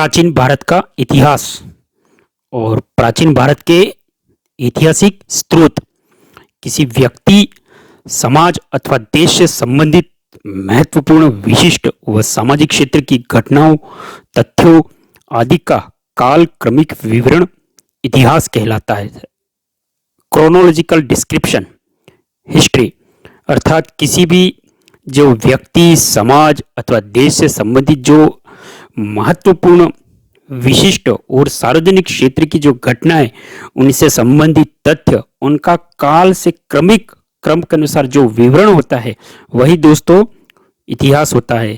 प्राचीन भारत का इतिहास और प्राचीन भारत के ऐतिहासिक स्रोत किसी व्यक्ति, समाज अथवा देश से संबंधित महत्वपूर्ण, विशिष्ट व सामाजिक क्षेत्र की घटनाओं, तथ्यों आदि का कालक्रमिक विवरण इतिहास कहलाता है। क्रोनोलॉजिकल डिस्क्रिप्शन हिस्ट्री अर्थात किसी भी जो व्यक्ति, समाज अथवा देश से संबंधित जो महत्वपूर्ण, विशिष्ट और सार्वजनिक क्षेत्र की जो घटनाएं, उनसे संबंधित तथ्य, उनका काल से क्रमिक क्रम के अनुसार जो विवरण होता है, वही दोस्तों इतिहास होता है,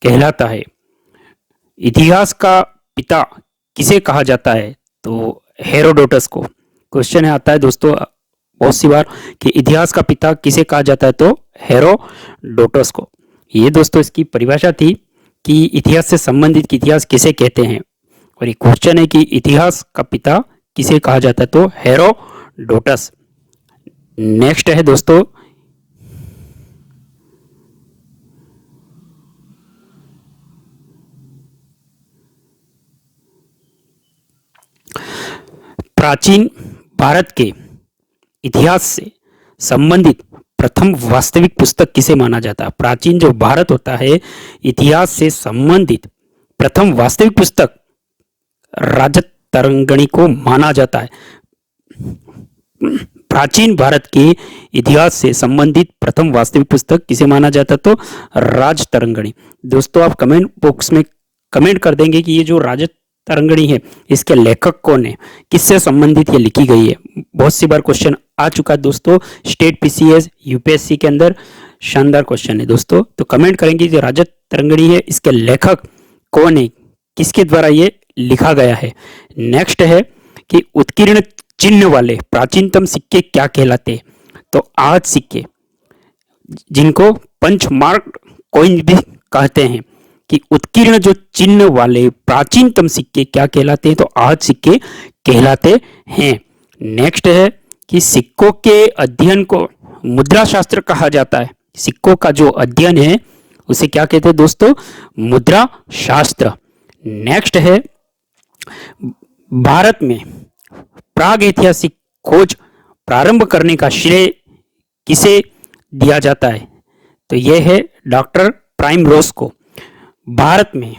कहलाता है। इतिहास का पिता किसे कहा जाता है? तो हेरोडोटस को। क्वेश्चन आता है दोस्तों बहुत सी बार कि इतिहास का पिता किसे कहा जाता है? तो हेरोडोटस को। ये दोस्तों इसकी परिभाषा थी कि इतिहास से संबंधित इतिहास किसे कहते हैं, और ये क्वेश्चन है कि इतिहास का पिता किसे कहा जाता है? तो हेरोडोटस। नेक्स्ट है दोस्तों प्राचीन भारत के इतिहास से संबंधित प्रथम वास्तविक पुस्तक किसे माना जाता है? प्राचीन जो भारत होता है, इतिहास से संबंधित प्रथम वास्तविक पुस्तक राजतरंगिणी को माना जाता है। प्राचीन भारत के इतिहास से संबंधित प्रथम वास्तविक पुस्तक किसे माना जाता है? तो राजतरंगिणी। दोस्तों आप कमेंट बॉक्स में कमेंट कर देंगे कि ये जो राजतरंगिणी है, इसके लेखक कौन है, किससे संबंधित ये लिखी गई है। बहुत सी बार क्वेश्चन आ चुका है दोस्तों स्टेट पीसीएस, यूपीएससी के अंदर। शानदार क्वेश्चन है दोस्तों, तो कमेंट करेंगे जो राजतरंगिणी है, इसके लेखक कौन है, किसके द्वारा ये लिखा गया है। नेक्स्ट है कि उत्कीर्ण चिन्ह वाले प्राचीनतम सिक्के क्या कहलाते हैं? तो आज सिक्के, जिनको पंचमार्क कॉइन भी कहते हैं, कि उत्कीर्ण जो चिन्ह वाले प्राचीनतम सिक्के क्या कहलाते हैं? तो आज सिक्के कहलाते हैं। नेक्स्ट है कि सिक्कों के अध्ययन को मुद्रा शास्त्र कहा जाता है। सिक्कों का जो अध्ययन है उसे क्या कहते हैं दोस्तों? मुद्रा शास्त्र। नेक्स्ट है भारत में प्राग ऐतिहासिक खोज प्रारंभ करने का श्रेय किसे दिया जाता है? तो यह है डॉक्टर प्राइमरोज को। भारत में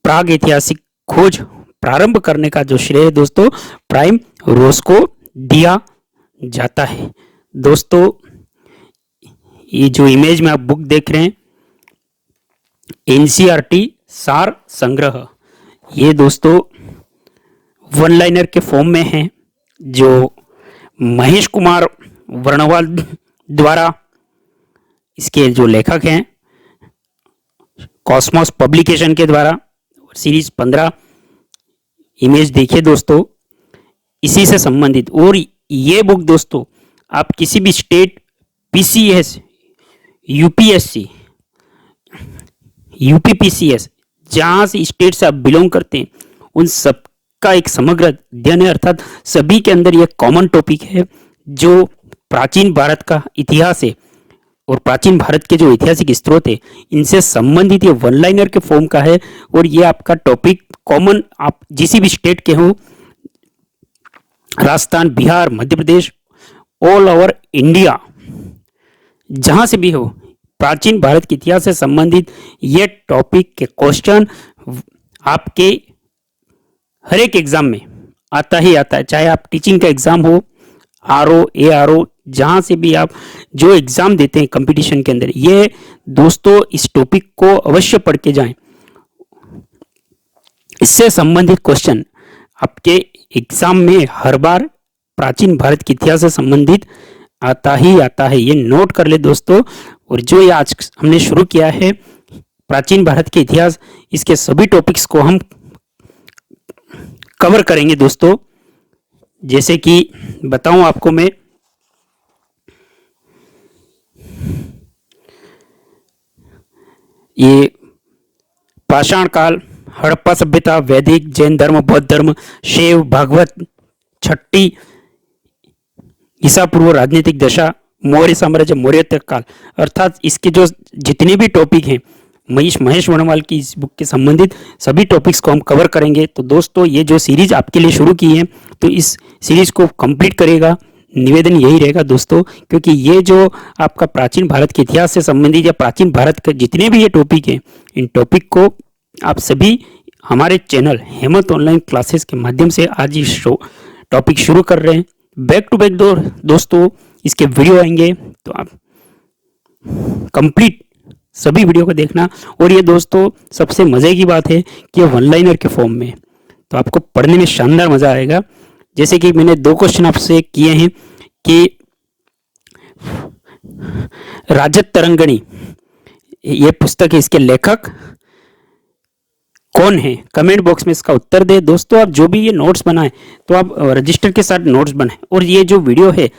प्राग ऐतिहासिक खोज प्रारंभ करने का जो श्रेय है दोस्तों, प्राइमरोज को दिया जाता है। दोस्तों ये जो इमेज में आप बुक देख रहे हैं, एनसीईआरटी सार संग्रह, ये दोस्तों वन लाइनर के फॉर्म में है, जो महेश कुमार वर्णवाल द्वारा, इसके जो लेखक हैं कॉस्मोस पब्लिकेशन के द्वारा, सीरीज 15 इमेज देखिए दोस्तों इसी से संबंधित। और ये बुक दोस्तों आप किसी भी स्टेट पीसीएस, यूपीएससी, यूपीपीसीएस, जहां से स्टेट से आप बिलोंग करते हैं, उन सब का एक समग्र अध्ययन है। अर्थात सभी के अंदर यह कॉमन टॉपिक है जो प्राचीन भारत का इतिहास है, और प्राचीन भारत के जो ऐतिहासिक स्रोत है, इनसे संबंधित ये वन लाइनर के फॉर्म का है। और ये आपका टॉपिक कॉमन, आप जिस भी स्टेट के हो, Rajasthan, Bihar, Madhya Pradesh, all over India, जहां से भी हो, प्राचीन भारत के इतिहास से संबंधित ये टॉपिक के क्वेश्चन आपके हर एक एग्जाम में आता ही आता है। चाहे आप टीचिंग का एग्जाम हो, आरओ, एआरओ, जहां से भी आप जो एग्जाम देते हैं कंपटीशन के अंदर, ये दोस्तों इस टॉपिक को अवश्य पढ़ के जाएं। इससे संबंधित क्वेश्चन आपके एग्जाम में हर बार प्राचीन भारत के इतिहास से संबंधित आता ही आता है, ये नोट कर ले दोस्तों। और जो ये आज हमने शुरू किया है प्राचीन भारत के इतिहास, इसके सभी टॉपिक्स को हम कवर करेंगे दोस्तों। जैसे कि बताऊं आपको मैं, ये पाषाण काल, हड़प्पा सभ्यता, वैदिक, जैन धर्म, बौद्ध धर्म, शैव, भागवत, छठी ईसा पूर्व, राजनीतिक दशा, मौर्य साम्राज्य, मौर्य काल, अर्थात इसके जो जितने भी टॉपिक हैं महेश वर्णवाल की इस बुक के संबंधित सभी टॉपिक्स को हम कवर करेंगे। तो दोस्तों ये जो सीरीज आपके लिए शुरू की है, तो इस सीरीज को कंप्लीट करेगा, निवेदन यही रहेगा दोस्तों, क्योंकि ये जो आपका प्राचीन भारत के इतिहास से संबंधित या प्राचीन भारत के जितने भी ये टॉपिक हैं, इन टॉपिक को आप सभी हमारे चैनल हेमंत ऑनलाइन क्लासेस के माध्यम से आज ये टॉपिक शुरू कर रहे हैं। बैक टू बैक दोस्तों इसके वीडियो आएंगे, तो आप कंप्लीट सभी वीडियो को देखना। और ये दोस्तों सबसे मज़े की बात है कि ये वन लाइनर के फॉर्म में, तो आपको पढ़ने में शानदार मज़ा आएगा। जैसे कि मैंने 2 क्वेश्चन आपसे किए हैं कि राजत तरंगणी ये पुस्तक है, इसके लेखक कौन है, कमेंट बॉक्स में इसका उत्तर दे। दोस्तों आप जो भी ये नोट्स बनाए तो आप रजिस्टर के साथ नोट्स बनाए, और ये जो वीडियो है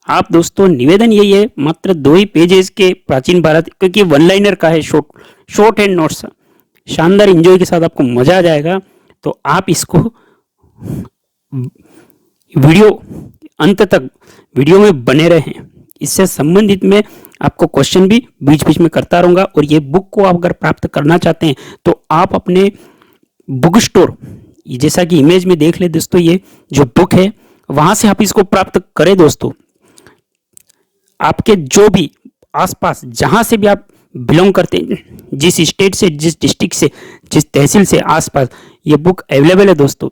आप दोस्तों निवेदन यही है, मात्र 2 ही पेजेस के प्राचीन भारत, क्योंकि वन लाइनर का है, शॉर्ट हैंड नोट्स, शानदार एंजॉय के साथ आपको मजा आ जाएगा। तो आप इसको वीडियो अंत तक वीडियो में बने रहें। इससे संबंधित में आपको क्वेश्चन भी बीच बीच में करता रहूँगा। और ये बुक को आप अगर प्राप्त करना चाहते हैं तो आप अपने बुक स्टोर, जैसा कि इमेज में देख ले दोस्तों, ये जो बुक है वहाँ से आप इसको प्राप्त करें। दोस्तों आपके जो भी आसपास जहाँ से भी आप बिलोंग करते हैं, जिस स्टेट से, जिस डिस्ट्रिक्ट से, जिस तहसील से आसपास, ये बुक अवेलेबल है दोस्तों।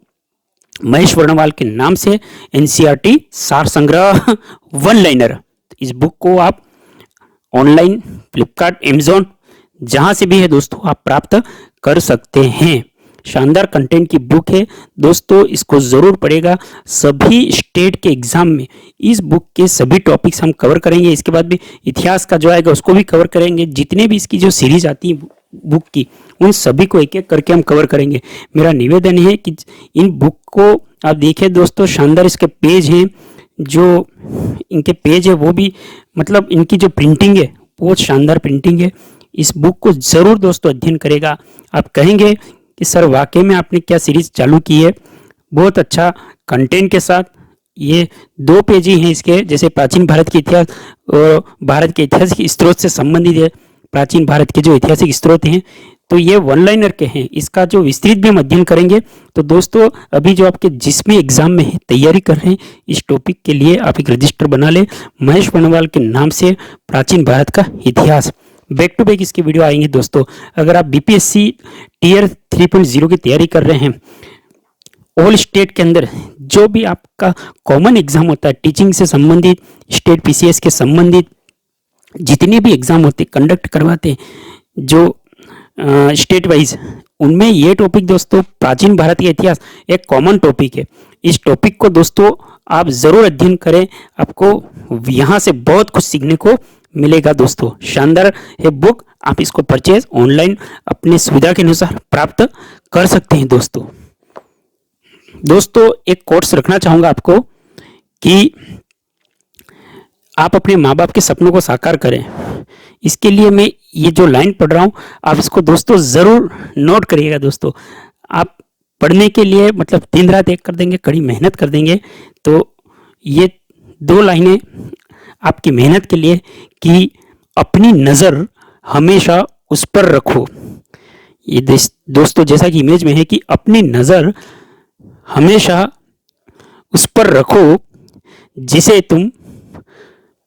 महेश वर्णवाल के नाम से एनसीईआरटी सार संग्रह वन लाइनर, इस बुक को आप ऑनलाइन फ्लिपकार्ट, अमेजोन, जहां से भी है दोस्तों आप प्राप्त कर सकते हैं। शानदार कंटेंट की बुक है दोस्तों, इसको जरूर पढ़ेगा। सभी स्टेट के एग्जाम में इस बुक के सभी टॉपिक्स हम कवर करेंगे। इसके बाद भी इतिहास का जो आएगा उसको भी कवर करेंगे। जितने भी इसकी जो सीरीज आती है बुक की, उन सभी को एक एक करके हम कवर करेंगे। मेरा निवेदन है कि इन बुक को आप देखें दोस्तों, शानदार इसके पेज हैं, जो इनके पेज है वो भी, मतलब इनकी जो प्रिंटिंग है बहुत शानदार प्रिंटिंग है। इस बुक को जरूर दोस्तों अध्ययन करेगा। आप कहेंगे कि सर वाकई में आपने क्या सीरीज चालू की है, बहुत अच्छा कंटेंट के साथ। ये 2 पेज ही हैं इसके, जैसे प्राचीन भारत के इतिहास और भारत के ऐतिहासिक स्रोत से संबंधित है। प्राचीन भारत के जो ऐतिहासिक स्रोत हैं तो ये वन लाइनर के हैं। इसका जो विस्तृत भी हम अध्ययन करेंगे। तो दोस्तों अभी जो आपके जिस भी एग्जाम में है, तैयारी कर रहे हैं, इस टॉपिक के लिए आप एक रजिस्टर बना ले, महेश वर्णवाल के नाम से प्राचीन भारत का इतिहास। बैक टू बैक इसके वीडियो आएंगे दोस्तों। अगर आप बीपीएससी टीयर 3.0 की तैयारी कर रहे हैं, ऑल स्टेट के अंदर जो भी आपका कॉमन एग्जाम होता है, टीचिंग से संबंधित, स्टेट पीसीएस के संबंधित जितने भी एग्जाम होते कंडक्ट करवाते हैं जो स्टेट वाइज, उनमें ये टॉपिक दोस्तों प्राचीन भारत का इतिहास एक कॉमन टॉपिक है। इस टॉपिक को दोस्तों आप जरूर अध्ययन करें, आपको यहाँ से बहुत कुछ सीखने को मिलेगा दोस्तों। शानदार है बुक, आप इसको परचेज ऑनलाइन अपने सुविधा के अनुसार प्राप्त कर सकते हैं दोस्तों एक कोट्स रखना चाहूँगा आपको कि आप अपने माँ बाप के सपनों को साकार करें। इसके लिए मैं ये जो लाइन पढ़ रहा हूँ आप इसको दोस्तों ज़रूर नोट करिएगा दोस्तों। आप पढ़ने के लिए मतलब दिन रात एक कर देंगे, कड़ी मेहनत कर देंगे, तो ये 2 लाइनें आपकी मेहनत के लिए कि अपनी नज़र हमेशा उस पर रखो। ये दोस्तों जैसा कि इमेज में है कि अपनी नज़र हमेशा उस पर रखो जिसे तुम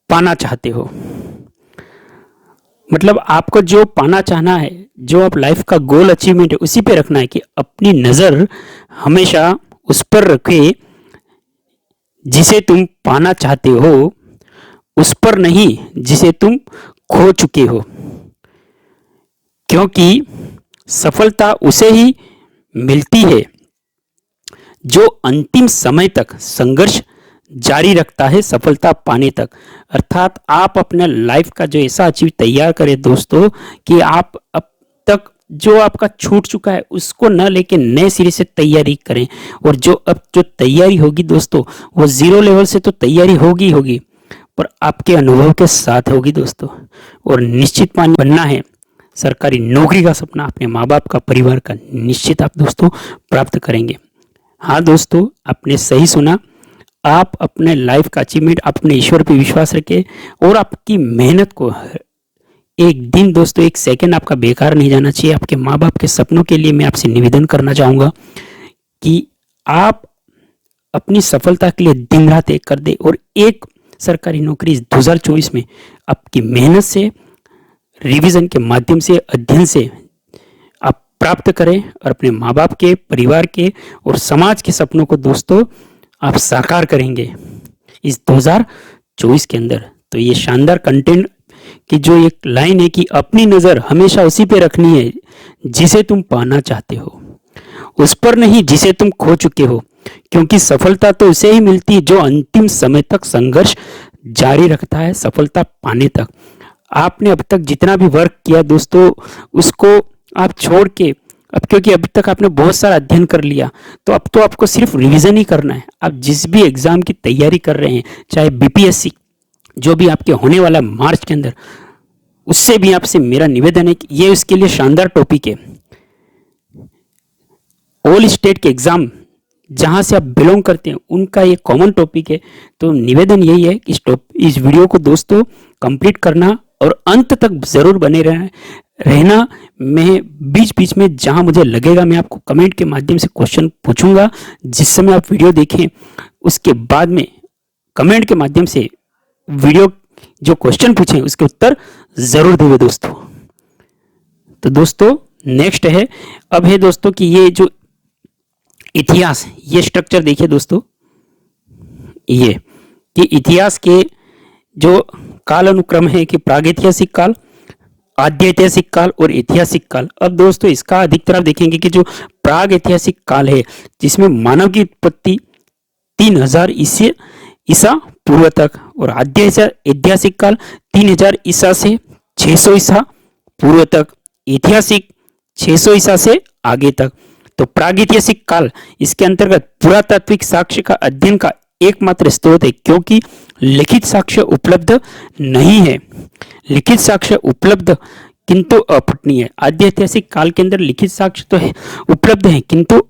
पाना चाहते हो। मतलब आपको जो पाना चाहना है, जो आप लाइफ का गोल अचीवमेंट है, उसी पे रखना है कि अपनी नज़र हमेशा उस पर रखे जिसे तुम पाना चाहते हो, उस पर नहीं जिसे तुम खो चुके हो। क्योंकि सफलता उसे ही मिलती है जो अंतिम समय तक संघर्ष जारी रखता है सफलता पाने तक। अर्थात आप अपने लाइफ का जो ऐसा अचीव तैयार करें दोस्तों कि आप अब तक जो आपका छूट चुका है उसको न लेके नए सिरे से तैयारी करें। और जो अब जो तैयारी होगी दोस्तों वो 0 लेवल से तो तैयारी होगी पर आपके अनुभव के साथ होगी दोस्तों। और निश्चित बनना है, सरकारी नौकरी का सपना अपने माँ बाप का, परिवार का निश्चित आप दोस्तों प्राप्त करेंगे। हाँ दोस्तों आपने सही सुना, आप अपने लाइफ का अचीवमेंट अपने ईश्वर पे विश्वास रखें और आपकी मेहनत को एक दिन दोस्तों, एक सेकंड आपका बेकार नहीं जाना चाहिए। आपके माँ बाप के सपनों के लिए मैं आपसे निवेदन करना चाहूँगा कि आप अपनी सफलता के लिए दिन रात एक कर दे और एक सरकारी नौकरी 2024 में आपकी मेहनत से, रिवीजन के माध्यम से, अध्ययन से आप प्राप्त करें और अपने माँ बाप के, परिवार के और समाज के सपनों को दोस्तों आप साकार करेंगे इस 2024 के अंदर। तो ये शानदार कंटेंट की जो एक लाइन है कि अपनी नज़र हमेशा उसी पे रखनी है जिसे तुम पाना चाहते हो, उस पर नहीं जिसे तुम खो चुके हो, क्योंकि सफलता तो उसे ही मिलती है जो अंतिम समय तक संघर्ष जारी रखता है सफलता पाने तक। आपने अब तक जितना भी वर्क किया दोस्तों, उसको आप छोड़ के, अब क्योंकि अभी तक आपने बहुत सारा अध्ययन कर लिया, तो अब तो आपको सिर्फ रिवीजन ही करना है। आप जिस भी एग्जाम की तैयारी कर रहे हैं, चाहे बीपीएससी जो भी आपके होने वाला मार्च के अंदर, उससे भी आपसे मेरा निवेदन है कि ये उसके लिए शानदार टॉपिक है। ऑल स्टेट के एग्जाम जहां से आप बिलोंग करते हैं उनका ये कॉमन टॉपिक है। तो निवेदन यही है कि इस वीडियो को दोस्तों कंप्लीट करना और अंत तक जरूर बने रहना। मैं बीच बीच में जहां मुझे लगेगा मैं आपको कमेंट के माध्यम से क्वेश्चन पूछूंगा, जिस समय आप वीडियो देखें उसके बाद में कमेंट के माध्यम से वीडियो जो क्वेश्चन पूछे उसके उत्तर जरूर देंगे दोस्तों। तो दोस्तों नेक्स्ट है, अब है दोस्तों कि ये जो इतिहास, ये स्ट्रक्चर देखिए दोस्तों, ये कि इतिहास के जो काल अनुक्रम है कि प्रागैतिहासिक काल, आद्य ऐतिहासिक काल और ऐतिहासिक काल। अब दोस्तों इसका अधिकतर आप देखेंगे कि जो प्राग ऐतिहासिक काल है जिसमें मानव की उत्पत्ति 3000 ईसा पूर्व तक, और आद्य ऐतिहासिक काल 3000 ईसा से 600 ईसा पूर्व तक, ऐतिहासिक 600 ईसा से आगे तक। तो प्रागैतिहासिक काल इसके अंतर्गत पुरातात्विक साक्ष्य का अध्ययन का एकमात्र स्रोत है, क्योंकि लिखित साक्ष्य उपलब्ध नहीं है। लिखित साक्ष्य उपलब्ध किंतु अपठनीय। आद्य ऐतिहासिक काल के अंदर लिखित साक्ष्य तो है, उपलब्ध है, किंतु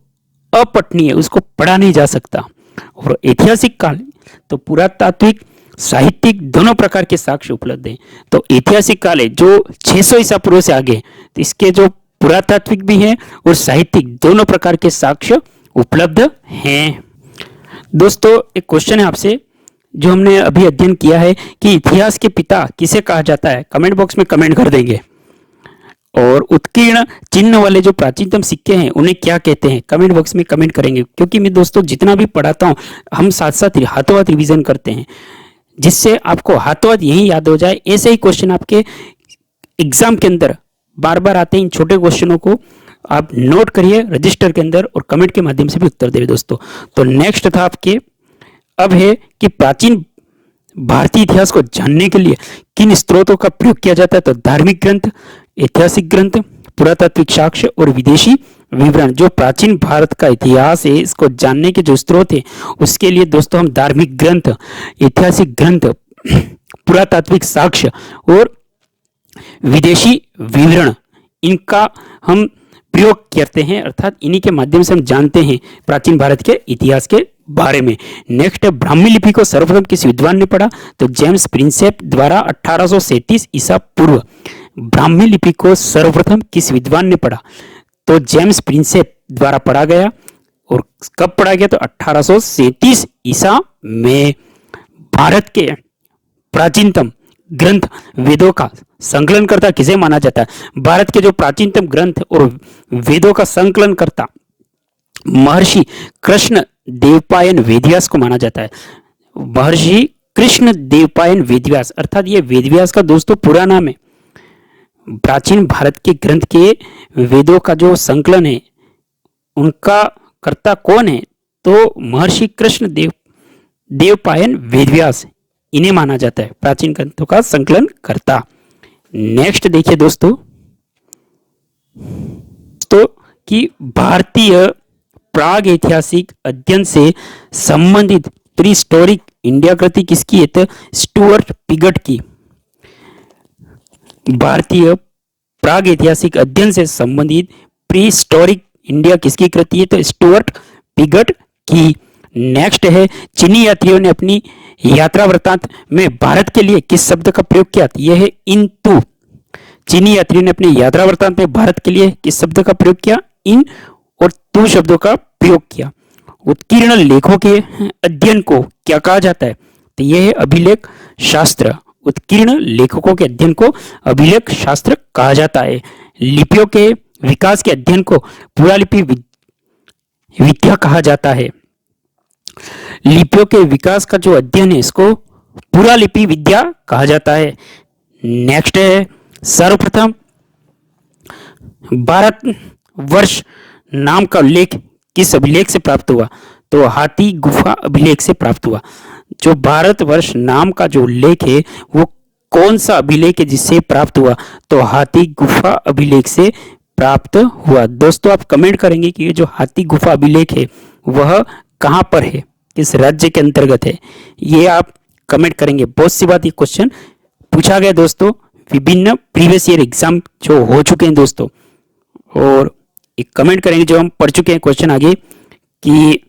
अपठनीय, उसको पढ़ा नहीं जा सकता। और ऐतिहासिक काल तो पुरातात्विक, साहित्यिक दोनों प्रकार के साक्ष्य उपलब्ध हैं। तो ऐतिहासिक काल है जो 600 ईसा पूर्व से आगे, तो इसके जो पुरातात्विक भी हैं और साहित्यिक दोनों प्रकार के साक्ष्य उपलब्ध हैं। दोस्तों एक क्वेश्चन है आपसे जो हमने अभी अध्ययन किया है कि इतिहास के पिता किसे कहा जाता है, कमेंट बॉक्स में कमेंट कर देंगे। और उत्कीर्ण चिन्ह वाले जो प्राचीनतम सिक्के हैं उन्हें क्या कहते हैं, कमेंट बॉक्स में कमेंट करेंगे। क्योंकि मैं दोस्तों जितना भी पढ़ाता हूँ हम साथ साथ हाथों हाथ रिविजन करते हैं, जिससे आपको हाथों हाथ यही याद हो जाए। ऐसे ही क्वेश्चन आपके एग्जाम के अंदर बार बार आते हैं। इन छोटे क्वेश्चनों को आप नोट करिए रजिस्टर के अंदर और कमेंट के माध्यम से भी उत्तर दें दोस्तों। तो नेक्स्ट था आपके, अब है कि प्राचीन भारतीय इतिहास को जानने के लिए किन स्रोतों का प्रयोग किया जाता है। तो धार्मिक ग्रंथ, ऐतिहासिक ग्रंथ, पुरातात्विक साक्ष्य और विदेशी विवरण। जो प्राचीन भारत का इतिहास है इसको जानने के जो स्रोत है उसके लिए दोस्तों हम धार्मिक ग्रंथ, ऐतिहासिक ग्रंथ, पुरातात्विक साक्ष्य और विदेशी विवरण, इनका हम प्रयोग करते हैं, अर्थात इन्हीं के माध्यम से हम जानते हैं प्राचीन भारत के इतिहास के बारे में। नेक्स्ट है, ब्राह्मी लिपि को सर्वप्रथम किस विद्वान ने पढ़ा। तो जेम्स प्रिंसेप द्वारा 1837 ईसा पूर्व। ब्राह्मी लिपि को सर्वप्रथम किस विद्वान ने पढ़ा। तो जेम्स प्रिंसेप द्वारा पढ़ा गया। और कब पढ़ा गया, तो 1837 ईसा में। भारत के प्राचीनतम ग्रंथ वेदों का संकलनकर्ता किसे माना जाता है। भारत के जो प्राचीनतम ग्रंथ और वेदों का संकलनकर्ता महर्षि कृष्ण देवपायन वेदव्यास को माना जाता है। महर्षि कृष्ण देवपायन वेदव्यास, अर्थात ये वेदव्यास का दोस्तों पूरा नाम है। प्राचीन भारत के ग्रंथ के वेदों का जो संकलन है उनका कर्ता कौन है, तो महर्षि कृष्ण देवपायन वेदव्यास, इन्हें माना जाता है प्राचीन ग्रंथों का संकलन करता। नेक्स्ट देखिए दोस्तों, तो कि भारतीय प्राग ऐतिहासिक अध्ययन से संबंधित प्रीहिस्टोरिक इंडिया कृति किसकी है, तो स्टुअर्ट पिगट की। भारतीय प्राग ऐतिहासिक अध्ययन से संबंधित प्रीहिस्टोरिक इंडिया किसकी कृति है, तो स्टुअर्ट पिगट की। नेक्स्ट है, चीनी यात्रियों ने अपनी यात्रा वृत्तांत में भारत के लिए किस शब्द का प्रयोग किया, यह है इंतु। चीनी यात्री ने अपने यात्रा वृत्तांत में भारत के लिए किस शब्द का प्रयोग किया? इन और तू शब्दों का प्रयोग किया। उत्कीर्ण लेखों के अध्ययन को क्या कहा जाता है? तो यह है अभिलेख शास्त्र। उत्कीर्ण लेखकों के अध्ययन को अभिलेख शास्त्र कहा जाता है। लिपियों के विकास के अध्ययन को पुरालिपि विद्या कहा जाता है। लिपियों के विकास का जो अध्ययन है इसको पुरालिपि विद्या कहा जाता है। नेक्स्ट है सर्वप्रथम भारत वर्ष नाम का उल्लेख किस अभिलेख से प्राप्त हुआ? तो हाथी गुफा अभिलेख से प्राप्त हुआ। जो भारतवर्ष नाम का जो उल्लेख है वो कौन सा अभिलेख है जिससे प्राप्त हुआ? तो हाथी गुफा अभिलेख से प्राप्त हुआ। दोस्तों आप कमेंट करेंगे कि ये जो हाथी गुफा अभिलेख है वह कहां पर है, किस राज्य के अंतर्गत है, ये आप कमेंट करेंगे। बहुत सी बात ये क्वेश्चन पूछा गया दोस्तों, विभिन्न प्रीवियस ईयर एग्जाम जो हो चुके हैं दोस्तों, और एक कमेंट करेंगे जो हम पढ़ चुके हैं क्वेश्चन आगे कि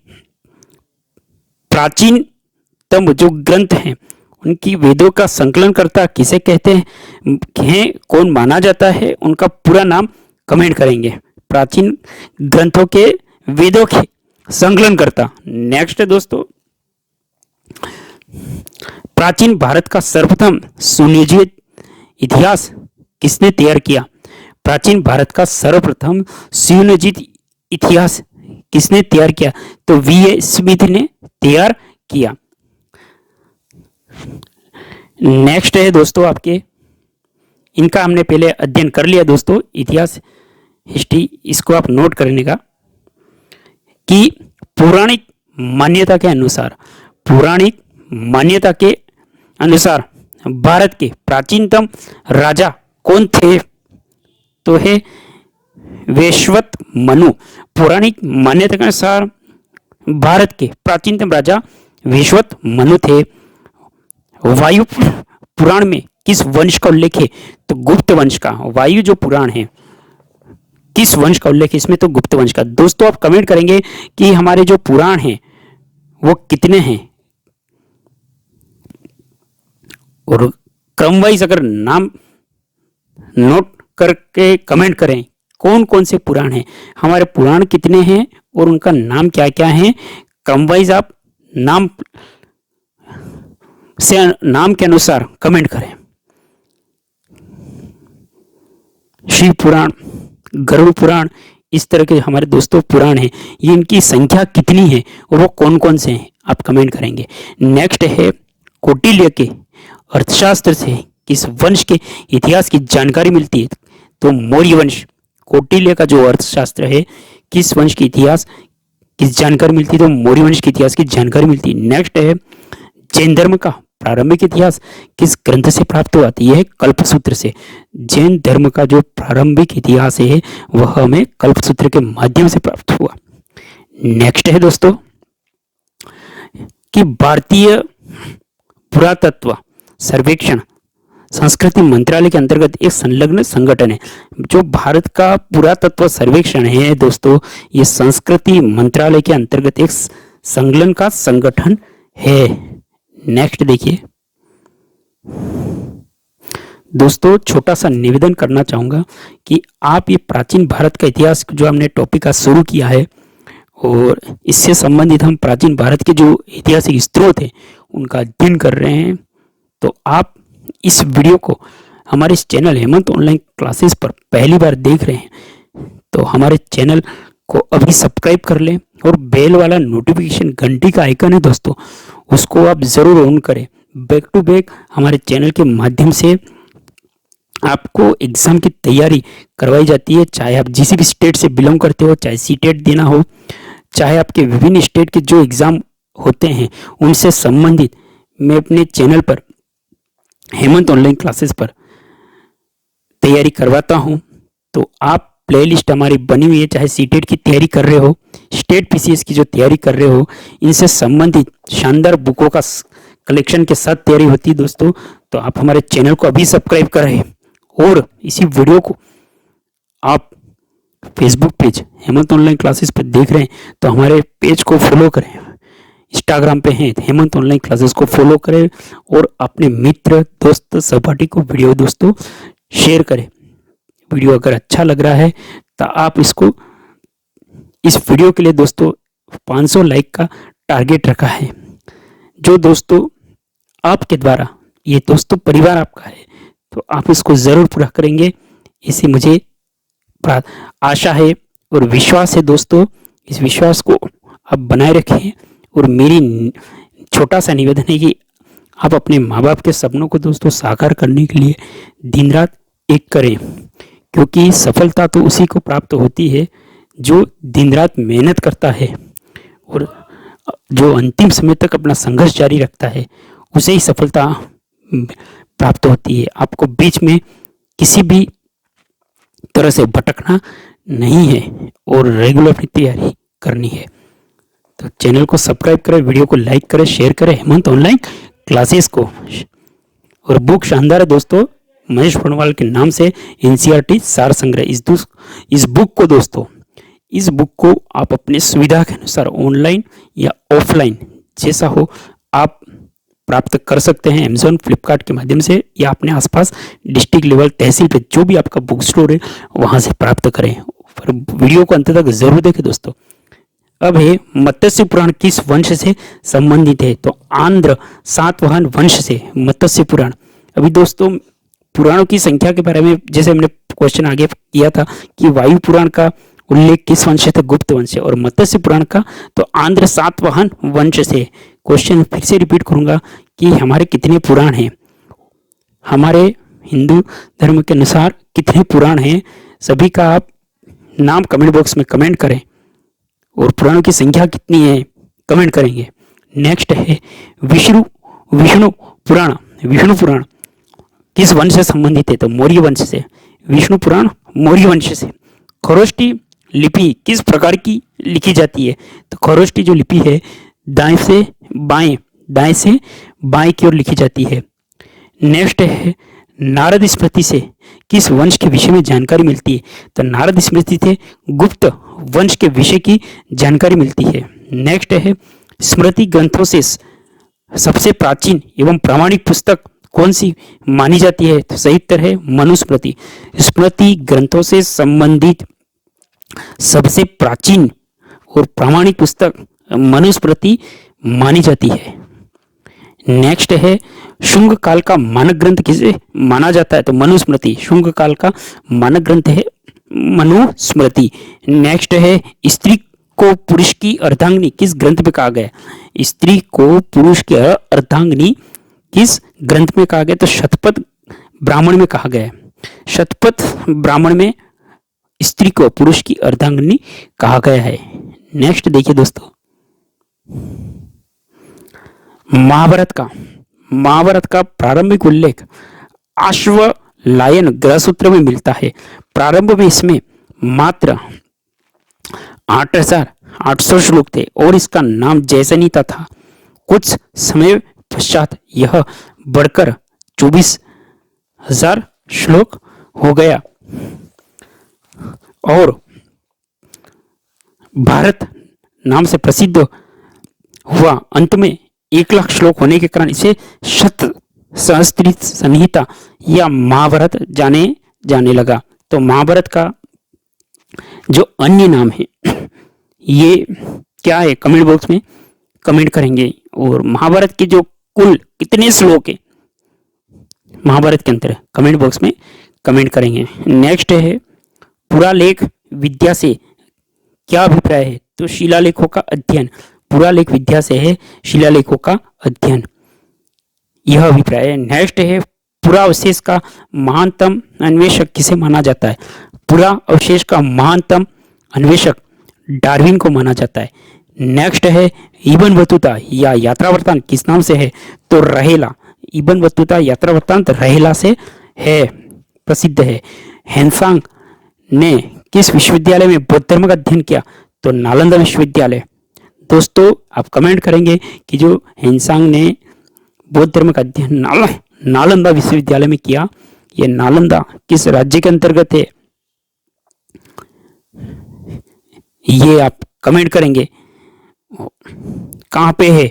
प्राचीनतम जो ग्रंथ हैं उनकी वेदों का संकलन करता किसे कहते हैं, कौन माना जाता है, उनका पूरा नाम कमेंट करेंगे। प्राचीन ग्रंथों के वेदों के संकलन करता। नेक्स्ट है दोस्तों, प्राचीन भारत का सर्वप्रथम सुनियोजित इतिहास किसने तैयार किया? प्राचीन भारत का सर्वप्रथम सुनियोजित इतिहास किसने तैयार किया? तो वी.ए. स्मिथ ने तैयार किया। नेक्स्ट है दोस्तों आपके, इनका हमने पहले अध्ययन कर लिया दोस्तों, इतिहास हिस्ट्री, इसको आप नोट करने का कि पौराणिक मान्यता के अनुसार, पौराणिक मान्यता के अनुसार भारत के प्राचीनतम राजा कौन थे? तो है वैश्वत मनु। पौराणिक मान्यता के अनुसार भारत के प्राचीनतम राजा वैश्वत मनु थे। वायु पुराण में किस वंश का उल्लेख है? तो गुप्त वंश का। वायु जो पुराण है किस वंश का उल्लेख है इसमें? तो गुप्त वंश का। दोस्तों आप कमेंट करेंगे कि हमारे जो पुराण हैं वो कितने हैं, और क्रम वाइज अगर नाम नोट करके कमेंट करें कौन कौन से पुराण हैं, हमारे पुराण कितने हैं और उनका नाम क्या क्या है। क्रम वाइज आप नाम से नाम के अनुसार कमेंट करें। शिव पुराण, गरुड़ पुराण, इस तरह के हमारे दोस्तों पुराण हैं, ये इनकी संख्या कितनी है और वो कौन कौन से हैं आप कमेंट करेंगे। नेक्स्ट है कौटिल्य के अर्थशास्त्र से किस वंश के इतिहास की जानकारी मिलती है? तो मौर्य वंश। कौटिल्य का जो अर्थशास्त्र है किस वंश की इतिहास की जानकारी मिलती है? तो मौर्य वंश के इतिहास की जानकारी मिलती है। नेक्स्ट है जैन धर्म का प्रारंभिक इतिहास किस ग्रंथ से प्राप्त हुआ? तो यह है कल्पसूत्र से। जैन धर्म का जो प्रारंभिक इतिहास है वह हमें कल्पसूत्र के माध्यम से प्राप्त हुआ। नेक्स्ट है दोस्तों कि भारतीय पुरातत्व सर्वेक्षण संस्कृति मंत्रालय के अंतर्गत एक संलग्न संगठन है। जो भारत का पुरातत्व सर्वेक्षण है दोस्तों, ये संस्कृति मंत्रालय के अंतर्गत एक संलग्न का संगठन है। नेक्स्ट देखिए दोस्तों, छोटा सा निवेदन करना चाहूंगा कि आप ये प्राचीन भारत का इतिहास जो हमने टॉपिक का शुरू किया है और इससे संबंधित हम प्राचीन भारत के जो ऐतिहासिक स्रोत हैं उनका अध्ययन कर रहे हैं, तो आप इस वीडियो को हमारे इस चैनल हेमंत ऑनलाइन क्लासेस पर पहली बार देख रहे हैं तो हमारे चैनल को अभी सब्सक्राइब कर लें और बेल वाला नोटिफिकेशन घंटी का आइकन है दोस्तों, उसको आप ज़रूर ऑन करें। बैक टू बैक हमारे चैनल के माध्यम से आपको एग्ज़ाम की तैयारी करवाई जाती है, चाहे आप जिस भी स्टेट से बिलोंग करते हो, चाहे सीटेट देना हो, चाहे आपके विभिन्न स्टेट के जो एग्ज़ाम होते हैं उनसे संबंधित मैं अपने चैनल पर हेमंत ऑनलाइन क्लासेस पर तैयारी करवाता हूं। तो आप प्लेलिस्ट हमारी बनी हुई है, चाहे सीटेट की तैयारी कर रहे हो, स्टेट पीसीएस की जो तैयारी कर रहे हो, इनसे संबंधित शानदार बुकों का कलेक्शन के साथ तैयारी होती है दोस्तों। तो आप हमारे चैनल को अभी सब्सक्राइब करें और इसी वीडियो को आप Facebook page Hemant online classes पर देख रहे हैं तो हमारे पेज को फॉलो करें। इंस्टाग्राम पे हैं हेमंत ऑनलाइन क्लासेस को फॉलो करें और अपने मित्र दोस्त सहपाठी को वीडियो दोस्तों शेयर करें। वीडियो अगर अच्छा लग रहा है तो आप इसको, इस वीडियो के लिए दोस्तों 500 लाइक का टारगेट रखा है, जो दोस्तों आपके द्वारा, ये दोस्तों परिवार आपका है, तो आप इसको ज़रूर पूरा करेंगे, इसी मुझे आशा है और विश्वास है दोस्तों। इस विश्वास को आप बनाए रखें और मेरी छोटा सा निवेदन है कि आप अपने माँ बाप के सपनों को दोस्तों साकार करने के लिए दिन रात एक करें, क्योंकि सफलता तो उसी को प्राप्त होती है जो दिन रात मेहनत करता है और जो अंतिम समय तक अपना संघर्ष जारी रखता है, उसे ही सफलता प्राप्त होती है। आपको बीच में किसी भी तरह से भटकना नहीं है और रेगुलर अपनी तैयारी करनी है। तो चैनल को सब्सक्राइब करें, वीडियो को लाइक करें, शेयर करें हेमंत ऑनलाइन क्लासेस को। और बुक शानदार है दोस्तों, महेश फणवाल के नाम से एनसीईआरटी सार संग्रह। इस बुक को दोस्तों, इस बुक को आप अपनी सुविधा के अनुसार ऑनलाइन या ऑफलाइन जैसा हो आप प्राप्त कर सकते हैं अमेजोन, फ्लिपकार्ट के माध्यम से, या अपने आसपास डिस्ट्रिक्ट लेवल, तहसील पे जो भी आपका बुक स्टोर है वहां से प्राप्त करें। पर वीडियो को अंत तक जरूर देखें दोस्तों। अब है मत्स्य पुराण किस वंश से संबंधित है, तो आंध्र सातवाहन वंश से मत्स्य पुराण। अभी दोस्तों पुराणों की संख्या के बारे में जैसे हमने क्वेश्चन आगे किया था कि वायु पुराण का उल्लेख किस वंश से था, गुप्त वंश से, और मत्स्य पुराण का तो आंध्र सातवाहन वंश से। क्वेश्चन फिर से रिपीट करूंगा कि हमारे कितने पुराण हैं, हमारे हिंदू धर्म के अनुसार कितने पुराण हैं, सभी का आप नाम कमेंट बॉक्स में कमेंट करें और पुराणों की संख्या कितनी है कमेंट करेंगे। नेक्स्ट है विष्णु विष्णु पुराण। विष्णु पुराण किस वंश से संबंधित है, तो मौर्य वंश से। विष्णु पुराण मौर्य वंश से। खरोष्टी लिपि किस प्रकार की लिखी जाती है, तो खरोष्टी जो लिपि है दाएं से बाएं की ओर लिखी जाती है। नेक्स्ट है नारद स्मृति से किस वंश के विषय में जानकारी मिलती है, तो नारद स्मृति से गुप्त वंश के विषय की जानकारी मिलती है। नेक्स्ट है स्मृति ग्रंथों से सबसे प्राचीन एवं प्रामाणिक पुस्तक कौन सी मानी जाती है, तो सही उत्तर है मनुस्मृति। स्मृति ग्रंथों से संबंधित सबसे प्राचीन और प्रामाणिक पुस्तक मनुस्मृति मानी जाती है। नेक्स्ट है शुंग काल का मानक ग्रंथ किसे माना जाता है, तो मनुस्मृति। शुंग काल का मानक ग्रंथ है मनुस्मृति। नेक्स्ट है स्त्री को पुरुष की अर्धांगिनी किस ग्रंथ में कहा गया, स्त्री को पुरुष की अर्धांगिनी किस ग्रंथ में कहा गया, तो शतपथ ब्राह्मण में कहा गया। शतपथ ब्राह्मण में स्त्री को पुरुष की अर्धांगिनी कहा गया है। नेक्स्ट देखिए दोस्तों, महाभारत का प्रारंभिक उल्लेख आश्वलायन ग्रहसूत्र में मिलता है। प्रारंभ में इसमें मात्र 8,800 श्लोक थे और इसका नाम जैसनीता था। कुछ समय पश्चात यह बढ़कर 24,000 श्लोक हो गया और भारत नाम से प्रसिद्ध हुआ। अंत में 1,00,000 श्लोक होने के कारण इसे शत सहस्त्रित संहिता या महाभारत जाने लगा। तो महाभारत का जो अन्य नाम है ये क्या है, कमेंट बॉक्स में कमेंट करेंगे। और महाभारत के जो कुल कितने श्लोक है महाभारत के अंदर, कमेंट बॉक्स में कमेंट करेंगे। नेक्स्ट है पुरालेख विद्या से क्या अभिप्राय है, तो शिलालेखों का अध्ययन। पुरालेख विद्या से है शिलालेखों का अध्ययन, यह अभिप्राय है। नेक्स्ट है पुरावशेष का महानतम अन्वेषक किसे माना जाता है, पुरा अवशेष का महानतम अन्वेषक डार्विन को माना जाता है। नेक्स्ट है इबन बतूता या यात्रा वृत्तांत किस नाम से है, तो रहेला। इबन बतूता यात्रा वृत्तांत रहेला से है, प्रसिद्ध है। हेनसांग ने किस विश्वविद्यालय में बौद्ध धर्म का अध्ययन किया, तो नालंदा विश्वविद्यालय। दोस्तों आप कमेंट करेंगे कि जो हेनसांग ने बौद्ध धर्म का अध्ययन नालंदा विश्वविद्यालय में किया, यह नालंदा किस राज्य के अंतर्गत है, ये आप कमेंट करेंगे। कहां पे है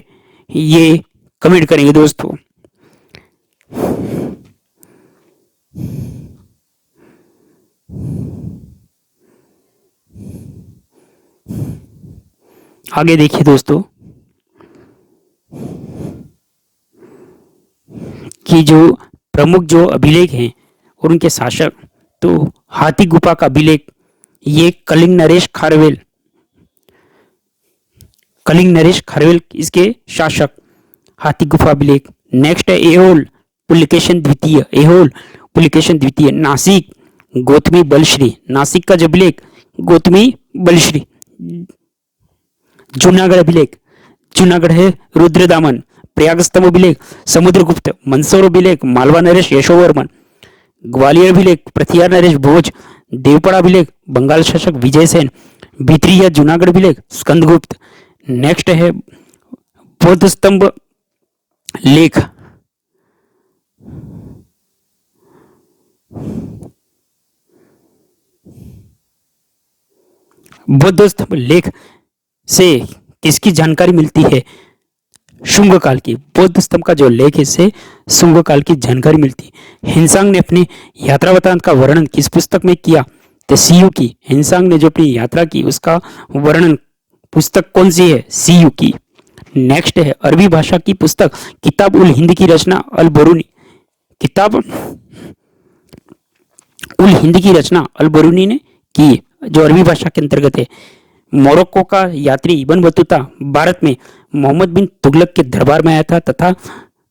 ये कमेंट करेंगे दोस्तों। आगे देखिए दोस्तों कि जो प्रमुख जो अभिलेख हैं और उनके शासक, तो हाथी गुफा का अभिलेख ये कलिंग नरेश खारवेल इसके शासक, हाथी गुफा अभिलेख। नेक्स्ट है एहोल पुलिकेशन द्वितीय, नासिक गौतमी बलश्री, नासिक का अभिलेख गौतमी बलश्री। जूनागढ़ अभिलेख, जूनागढ़ है रुद्रदामन। प्रयाग स्तंभ अभिलेख समुद्रगुप्त, मंदसौर अभिलेख मालवा नरेश यशोवर्मन। ग्वालियर अभिलेख पृथ्वीराज नरेश भोज। देवपड़ा अभिलेख बंगाल शासक विजय सेन। भित्री या जूनागढ़ अभिलेख स्कंदगुप्त। नेक्स्ट है बौद्ध स्तंभ लेख, बौद्ध स्तंभ लेख से किसकी जानकारी मिलती है? शुंग काल की। बौद्ध स्तंभ का जो लेख है इससे शुंग काल की जानकारी मिलती है। हिंसांग ने अपने यात्रा वृत्तांत का वर्णन किस पुस्तक में किया? तो सीयू की। हिंसांग ने जो अपनी यात्रा की उसका वर्णन पुस्तक कौन सी है? सीयू की। नेक्स्ट है अरबी भाषा की पुस्तक किताब उल हिंद की रचना अल बरूनी। किताब उल हिंद की रचना अल बरूनी ने की, जो अरबी भाषा के अंतर्गत है। मोरक्को का यात्री इब्न बतूता भारत में मोहम्मद बिन तुगलक के दरबार में आया था तथा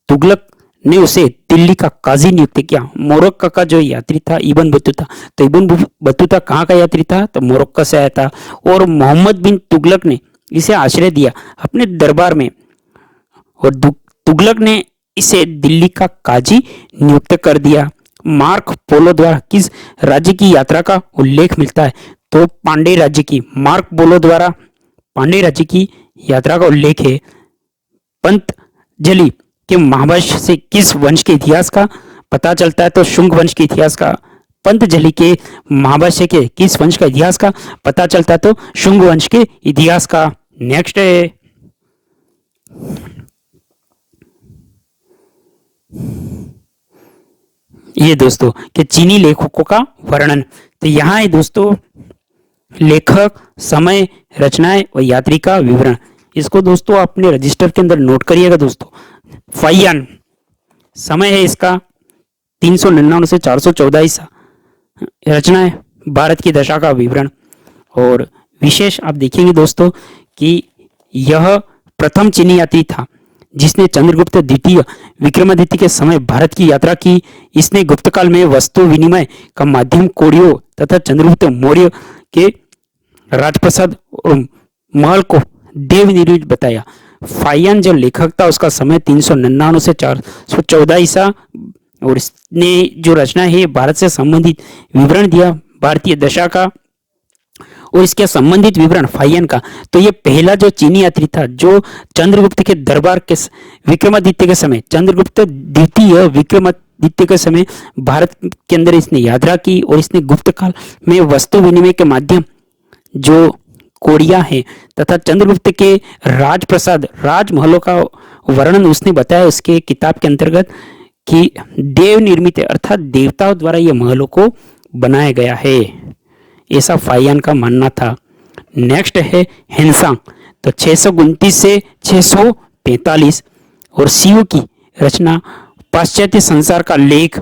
तुगलक ने उसे दिल्ली का काजी नियुक्त किया। मोरक्को का जो यात्री था इब्न बतूता, तो इब्न बतूता कहाँ का यात्री था? तो मोरक्को से आया था और मोहम्मद बिन तुगलक ने इसे आश्रय दिया अपने दरबार में और तुगलक ने इसे दिल्ली का काजी नियुक्त कर दिया। मार्क पोलो द्वारा किस राज्य की यात्रा का उल्लेख मिलता है? तो पांडे राज्य की। मार्क पोलो द्वारा पांडे राज्य की यात्रा का उल्लेख है। पंतजलि के महाभाष्य से किस वंश के इतिहास का पता चलता है? तो शुंग वंश के इतिहास का। पंतजलि के महाभाष्य के किस वंश का इतिहास का पता चलता है? तो शुंग वंश के इतिहास का। नेक्स्ट है ये दोस्तों कि चीनी लेखकों का वर्णन। तो यहाँ है दोस्तों लेखक, समय, रचनाएं और यात्री का विवरण। इसको दोस्तों अपने रजिस्टर के अंदर नोट करिएगा दोस्तों। फाइयान समय है इसका 399 से 414 ईसा। रचनाएं भारत की दशा का विवरण। और विशेष आप देखेंगे दोस्तों कि यह प्रथम चीनी यात्री था जिसने चंद्रगुप्त द्वितीय विक्रमादित्य के समय भारत की यात्रा की। इसने गुप्त काल में वस्तु विनिमय का माध्यम कोड़ियों तथा चंद्रगुप्त मौर्य के राजप्रसाद और महल को देव निर्मित बताया। फाइयान जो लेखक था उसका समय 399 से 414 ईसा और इसने जो रचना है भारत से संबंधित विवरण दिया भारतीय दशा का और इसके संबंधित विवरण फाइयान का। तो ये पहला जो चीनी यात्री था जो चंद्रगुप्त के दरबार के विक्रमादित्य के समय, चंद्रगुप्त द्वितीय विक्रमादित्य के समय भारत के अंदर इसने यात्रा की और इसने गुप्त काल में वस्तु विनिमय के माध्यम जो कोड़िया है तथा चंद्रगुप्त के राजप्रसाद राजमहलों का वर्णन उसने बताया उसके किताब के अंतर्गत कि देव निर्मित है, अर्थात देवताओं द्वारा ये महलों को बनाया गया है, ऐसा फाइयान का मानना था। नेक्स्ट है हिंसांग, तो 629 से 645 और सीयू की रचना पाश्चात्य संसार का लेख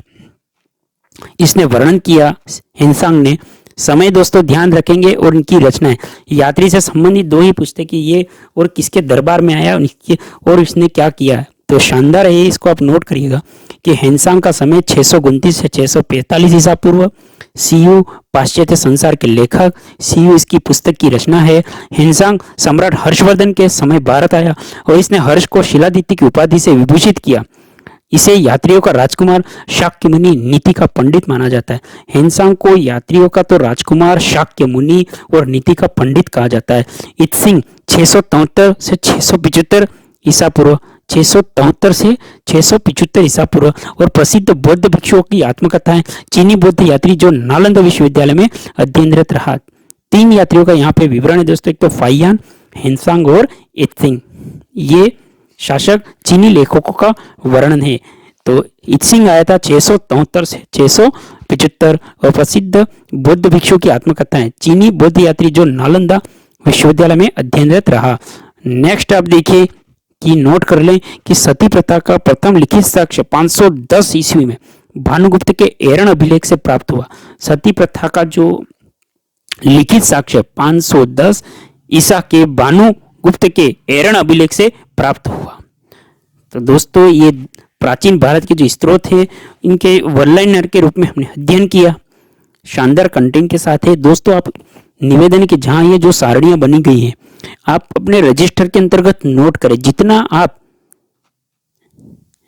इसने वर्णन किया हिंसांग ने। समय दोस्तों ध्यान रखेंगे और इनकी रचनाएं यात्री से संबंधित दो ही पूछते कि ये और किसके दरबार में आया और इसने क्या किया है। तो शानदार है, इसको आप नोट करिएगा कि हिंसांग का समय 629 से 645 ईसा पूर्व। सीयू पाश्चात्य संसार के लेखक, सीयू इसकी पुस्तक की रचना है। हिंसांग सम्राट हर्षवर्धन के समय भारत आया और इसने हर्ष को शिलादित्य की उपाधि से विभूषित किया। इसे यात्रियों का राजकुमार, शाक्य मुनि, नीति का पंडित माना जाता है। हिंसांग को यात्रियों का तो राजकुमार, शाक्य मुनि और नीति का पंडित कहा जाता है। इत्सिंग 673 से 675 ईसा पूर्व, 673 से 675 ईसा पूर्व और प्रसिद्ध बौद्ध भिक्षुओं की आत्मकथाएं। चीनी बौद्ध यात्री जो नालंदा विश्वविद्यालय में अध्ययनरत रहा। 3 यात्रियों का यहाँ पे विवरण है दोस्तों, एक तो फाइयान, हिंसांग और इत्सिंग। ये शासक चीनी लेखकों का वर्णन है। तो इत्सिंग आया था 673 से 675 और प्रसिद्ध बौद्ध भिक्षुओं की आत्मकथाएं। चीनी बौद्ध यात्री जो नालंदा विश्वविद्यालय में अध्ययनरत रहा। नेक्स्ट आप देखिए कि नोट कर लें कि सती प्रथा का प्रथम लिखित साक्ष्य 510 ईस्वी में भानुगुप्त के एरण अभिलेख से प्राप्त हुआ। सती प्रथा का जो लिखित साक्ष्य 510 ईसा के भानुगुप्त के एरण अभिलेख से प्राप्त हुआ। तो दोस्तों ये प्राचीन भारत के जो स्त्रोत है इनके वन लाइनर के रूप में हमने अध्ययन किया, शानदार कंटेंट के साथ है। दोस्तों आप निवेदन की जहां ये जो सारणियां बनी गई हैं आप अपने रजिस्टर के अंतर्गत नोट करें। जितना आप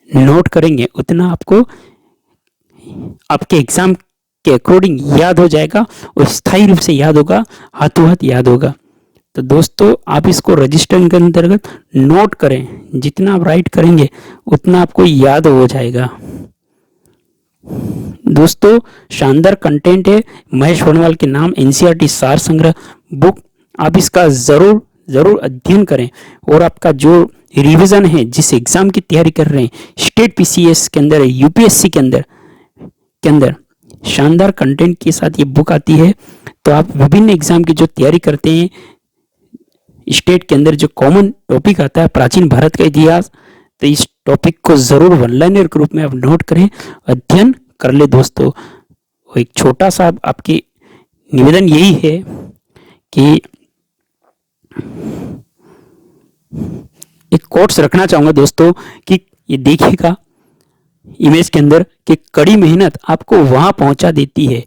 नोट करेंगे उतना आपको आपके एग्जाम के अकॉर्डिंग याद हो जाएगा और स्थायी रूप से याद होगा, हाथों हाथ याद होगा। तो दोस्तों आप इसको रजिस्टर के अंतर्गत नोट करें, जितना आप राइट करेंगे उतना आपको याद हो जाएगा। दोस्तों शानदार कंटेंट है, महेश वर्णवाल के नाम एनसीईआरटी सार संग्रह बुक, आप इसका जरूर अध्ययन करें। और आपका जो रिवीजन है, जिस एग्जाम की तैयारी कर रहे हैं, स्टेट पीसीएस के अंदर, यूपीएससी के अंदर शानदार कंटेंट के साथ ये बुक आती है। तो आप विभिन्न एग्जाम की जो तैयारी करते हैं, स्टेट के अंदर जो कॉमन टॉपिक आता है प्राचीन भारत का इतिहास, तो इस टॉपिक को जरूर वन लाइनर के रूप में आप नोट करें, अध्ययन कर ले दोस्तों। एक छोटा सा आपकी निवेदन यही है कि एक कोट्स रखना चाहूंगा दोस्तों कि ये देखिएगा इमेज के अंदर कि कड़ी मेहनत आपको वहां पहुंचा देती है,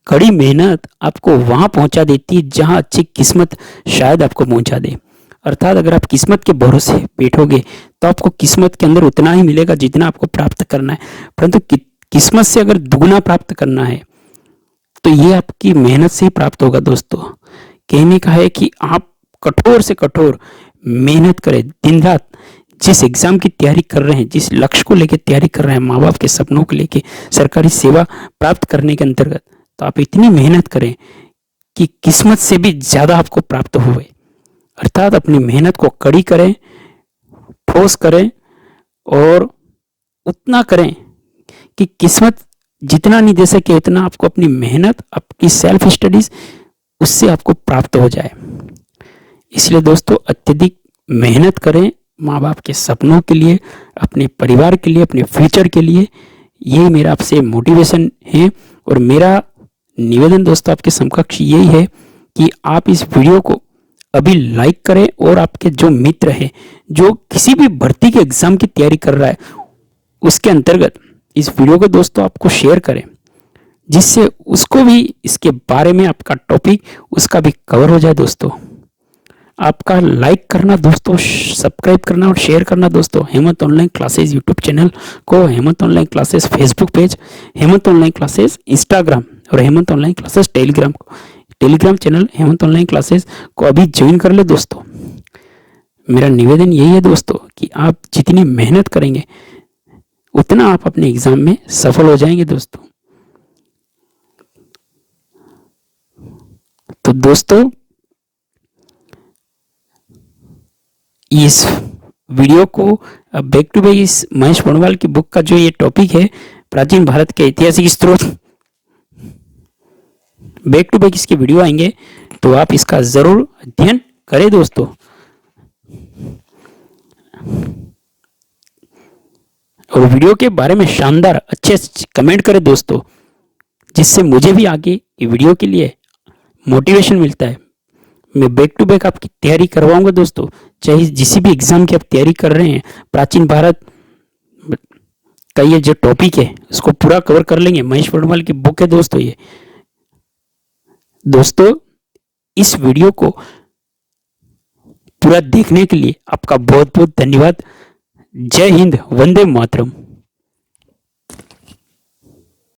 कड़ी मेहनत आपको वहां पहुंचा देती है जहां अच्छी किस्मत शायद आपको पहुंचा दे। अर्थात अगर आप किस्मत के भरोसे बैठोगे तो आपको किस्मत के अंदर उतना ही मिलेगा जितना आपको प्राप्त करना है, परंतु किस्मत से अगर दुगना प्राप्त करना है तो ये आपकी मेहनत से ही प्राप्त होगा। दोस्तों कहने का है कि आप कठोर से कठोर मेहनत करें, दिन रात जिस एग्जाम की तैयारी कर रहे हैं, जिस लक्ष्य को लेकर तैयारी कर रहे हैं, माँ बाप के सपनों को लेकर सरकारी सेवा प्राप्त करने के अंतर्गत, तो आप इतनी मेहनत करें कि किस्मत से भी ज्यादा आपको प्राप्त हुए। अर्थात अपनी मेहनत को कड़ी करें, ठोस करें और उतना करें कि किस्मत जितना नहीं दे सके उतना आपको अपनी मेहनत, आपकी सेल्फ स्टडीज उससे आपको प्राप्त हो जाए। इसलिए दोस्तों अत्यधिक मेहनत करें माँ बाप के सपनों के लिए, अपने परिवार के लिए, अपने फ्यूचर के लिए। यही मेरा आपसे मोटिवेशन है और मेरा निवेदन दोस्तों आपके समकक्ष यही है कि आप इस वीडियो को अभी लाइक करें और आपके जो मित्र हैं जो किसी भी भर्ती के एग्जाम की तैयारी कर रहा है उसके अंतर्गत इस वीडियो को दोस्तों आपको शेयर करें, जिससे उसको भी इसके बारे में आपका टॉपिक उसका भी कवर हो जाए। दोस्तों आपका लाइक करना दोस्तों, सब्सक्राइब करना और शेयर करना दोस्तों Hemant online classes YouTube channel को, Hemant online classes Facebook page, Hemant online classes Instagram और Hemant online classes Telegram channel Hemant online classes को अभी ज्वाइन कर ले दोस्तों। मेरा निवेदन यही है दोस्तों कि आप जितनी मेहनत करेंगे उतना आप अपने एग्जाम में सफल हो जाएंगे दोस्तों। तो दोस्तों इस वीडियो को बैक टू बैक इस महेश वर्णवाल की बुक का जो ये टॉपिक है प्राचीन भारत के ऐतिहासिक स्रोत, बैक टू बैक इसके वीडियो आएंगे तो आप इसका जरूर अध्ययन करें दोस्तों। और वीडियो के बारे में शानदार अच्छे कमेंट करें दोस्तों, जिससे मुझे भी आगे ये वीडियो के लिए मोटिवेशन मिलता है। मैं बैक टू बैक आपकी तैयारी करवाऊंगा दोस्तों, चाहे जिस भी एग्जाम की आप तैयारी कर रहे हैं, प्राचीन भारत का ये जो टॉपिक है उसको पूरा कवर कर लेंगे। महेश वर्णवाल की बुक है दोस्तों ये। दोस्तों इस वीडियो को पूरा देखने के लिए आपका बहुत बहुत धन्यवाद। जय हिंद, वंदे मातरम।